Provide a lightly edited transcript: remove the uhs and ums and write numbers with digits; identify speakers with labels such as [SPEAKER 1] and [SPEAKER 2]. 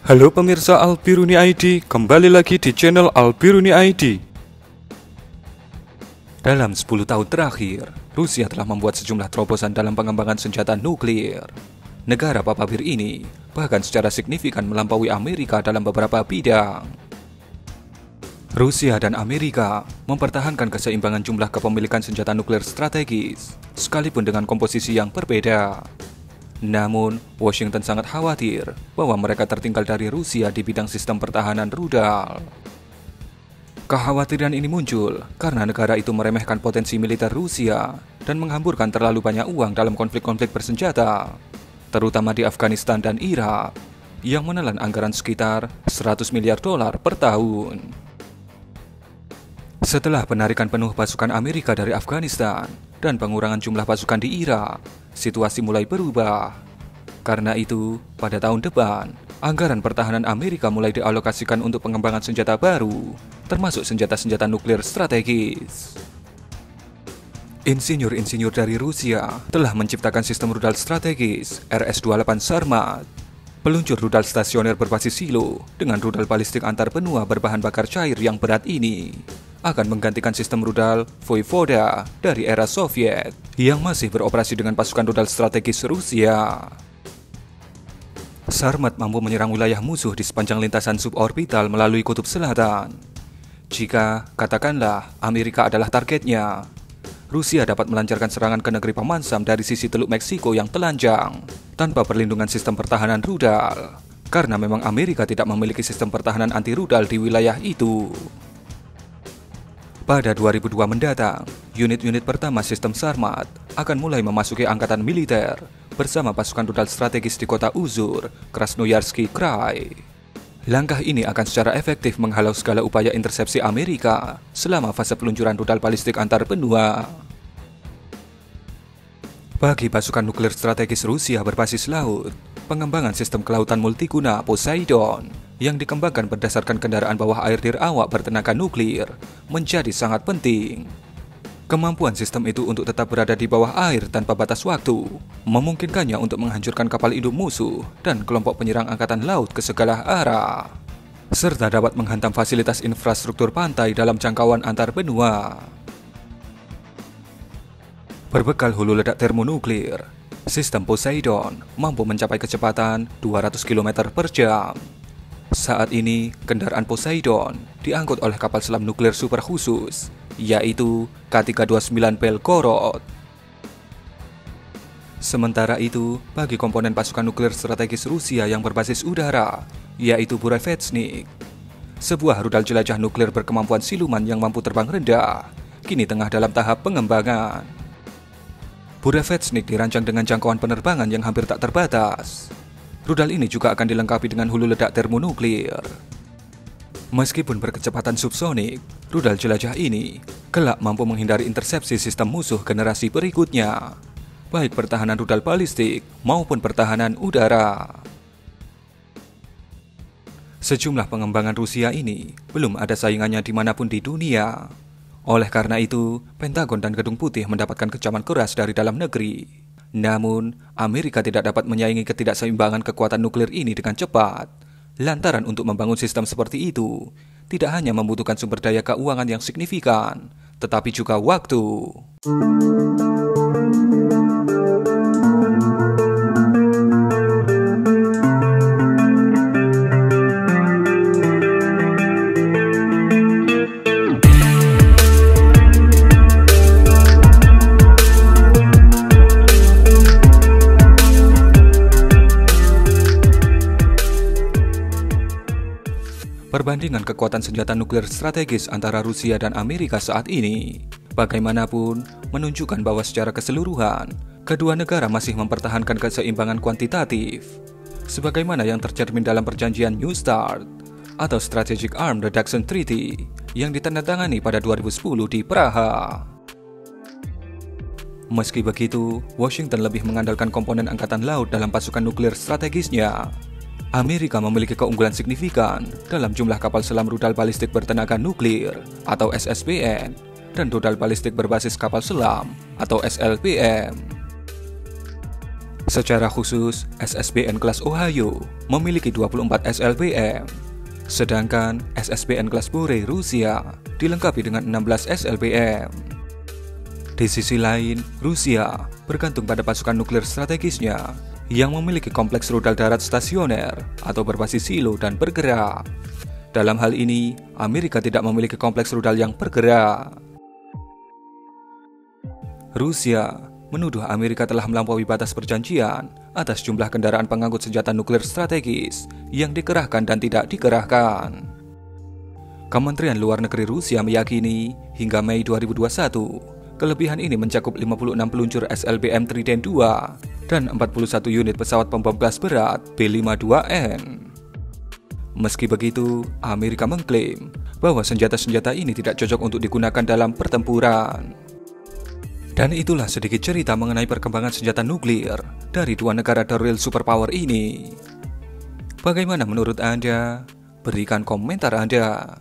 [SPEAKER 1] Halo pemirsa Albiruni ID, kembali lagi di channel Albiruni ID. Dalam 10 tahun terakhir, Rusia telah membuat sejumlah terobosan dalam pengembangan senjata nuklir. Negara papabir ini bahkan secara signifikan melampaui Amerika dalam beberapa bidang. Rusia dan Amerika mempertahankan keseimbangan jumlah kepemilikan senjata nuklir strategis, sekalipun dengan komposisi yang berbeda. Namun, Washington sangat khawatir bahwa mereka tertinggal dari Rusia di bidang sistem pertahanan rudal. Kekhawatiran ini muncul karena negara itu meremehkan potensi militer Rusia dan menghamburkan terlalu banyak uang dalam konflik-konflik bersenjata, terutama di Afghanistan dan Irak, yang menelan anggaran sekitar $100 miliar per tahun. Setelah penarikan penuh pasukan Amerika dari Afghanistan dan pengurangan jumlah pasukan di Irak, situasi mulai berubah. Karena itu, pada tahun depan, anggaran pertahanan Amerika mulai dialokasikan untuk pengembangan senjata baru, termasuk senjata-senjata nuklir strategis. Insinyur-insinyur dari Rusia telah menciptakan sistem rudal strategis RS-28 Sarmat, peluncur rudal stasioner berbasis silo dengan rudal balistik antar benua berbahan bakar cair yang berat ini akan menggantikan sistem rudal Voyvoda dari era Soviet yang masih beroperasi dengan pasukan rudal strategis Rusia. Sarmat mampu menyerang wilayah musuh di sepanjang lintasan suborbital melalui kutub selatan. Jika, katakanlah, Amerika adalah targetnya, Rusia dapat melancarkan serangan ke negeri paman Sam dari sisi Teluk Meksiko yang telanjang tanpa perlindungan sistem pertahanan rudal, karena memang Amerika tidak memiliki sistem pertahanan anti rudal di wilayah itu. Pada 2002 mendatang, unit-unit pertama sistem Sarmat akan mulai memasuki angkatan militer bersama pasukan rudal strategis di kota Uzur, Krasnoyarsky Krai. Langkah ini akan secara efektif menghalau segala upaya intersepsi Amerika selama fase peluncuran rudal balistik antar benua. Bagi pasukan nuklir strategis Rusia berbasis laut, pengembangan sistem kelautan multiguna Poseidon yang dikembangkan berdasarkan kendaraan bawah air nirawak bertenaga nuklir menjadi sangat penting. Kemampuan sistem itu untuk tetap berada di bawah air tanpa batas waktu memungkinkannya untuk menghancurkan kapal induk musuh dan kelompok penyerang angkatan laut ke segala arah, serta dapat menghantam fasilitas infrastruktur pantai dalam jangkauan antar benua. Berbekal hulu ledak termonuklir, sistem Poseidon mampu mencapai kecepatan 200 km per jam. Saat ini, kendaraan Poseidon diangkut oleh kapal selam nuklir super khusus, yaitu K-329 Belgorod. Sementara itu, bagi komponen pasukan nuklir strategis Rusia yang berbasis udara, yaitu Burevestnik, sebuah rudal jelajah nuklir berkemampuan siluman yang mampu terbang rendah, kini tengah dalam tahap pengembangan. Burevestnik dirancang dengan jangkauan penerbangan yang hampir tak terbatas. Rudal ini juga akan dilengkapi dengan hulu ledak termonuklir. Meskipun berkecepatan subsonik, rudal jelajah ini kelak mampu menghindari intersepsi sistem musuh generasi berikutnya, baik pertahanan rudal balistik maupun pertahanan udara. Sejumlah pengembangan Rusia ini belum ada saingannya dimanapun di dunia. Oleh karena itu, Pentagon dan Gedung Putih mendapatkan kecaman keras dari dalam negeri. Namun, Amerika tidak dapat menyaingi ketidakseimbangan kekuatan nuklir ini dengan cepat. Lantaran untuk membangun sistem seperti itu, tidak hanya membutuhkan sumber daya keuangan yang signifikan, tetapi juga waktu. Perbandingan kekuatan senjata nuklir strategis antara Rusia dan Amerika saat ini, bagaimanapun, menunjukkan bahwa secara keseluruhan, kedua negara masih mempertahankan keseimbangan kuantitatif, sebagaimana yang tercermin dalam perjanjian New START atau Strategic Arms Reduction Treaty yang ditandatangani pada 2010 di Praha. Meski begitu, Washington lebih mengandalkan komponen angkatan laut dalam pasukan nuklir strategisnya. Amerika memiliki keunggulan signifikan dalam jumlah kapal selam rudal balistik bertenaga nuklir atau SSBN dan rudal balistik berbasis kapal selam atau SLBM. Secara khusus, SSBN kelas Ohio memiliki 24 SLBM, sedangkan SSBN kelas Bore Rusia dilengkapi dengan 16 SLBM. Di sisi lain, Rusia bergantung pada pasukan nuklir strategisnya yang memiliki kompleks rudal darat stasioner atau berbasis silo dan bergerak. Dalam hal ini, Amerika tidak memiliki kompleks rudal yang bergerak. Rusia menuduh Amerika telah melampaui batas perjanjian atas jumlah kendaraan pengangkut senjata nuklir strategis yang dikerahkan dan tidak dikerahkan. Kementerian Luar Negeri Rusia meyakini hingga Mei 2021, kelebihan ini mencakup 56 peluncur SLBM Trident 2 dan 41 unit pesawat pembom kelas berat B-52N. Meski begitu, Amerika mengklaim bahwa senjata-senjata ini tidak cocok untuk digunakan dalam pertempuran. Dan itulah sedikit cerita mengenai perkembangan senjata nuklir dari dua negara the real superpower ini. Bagaimana menurut Anda? Berikan komentar Anda.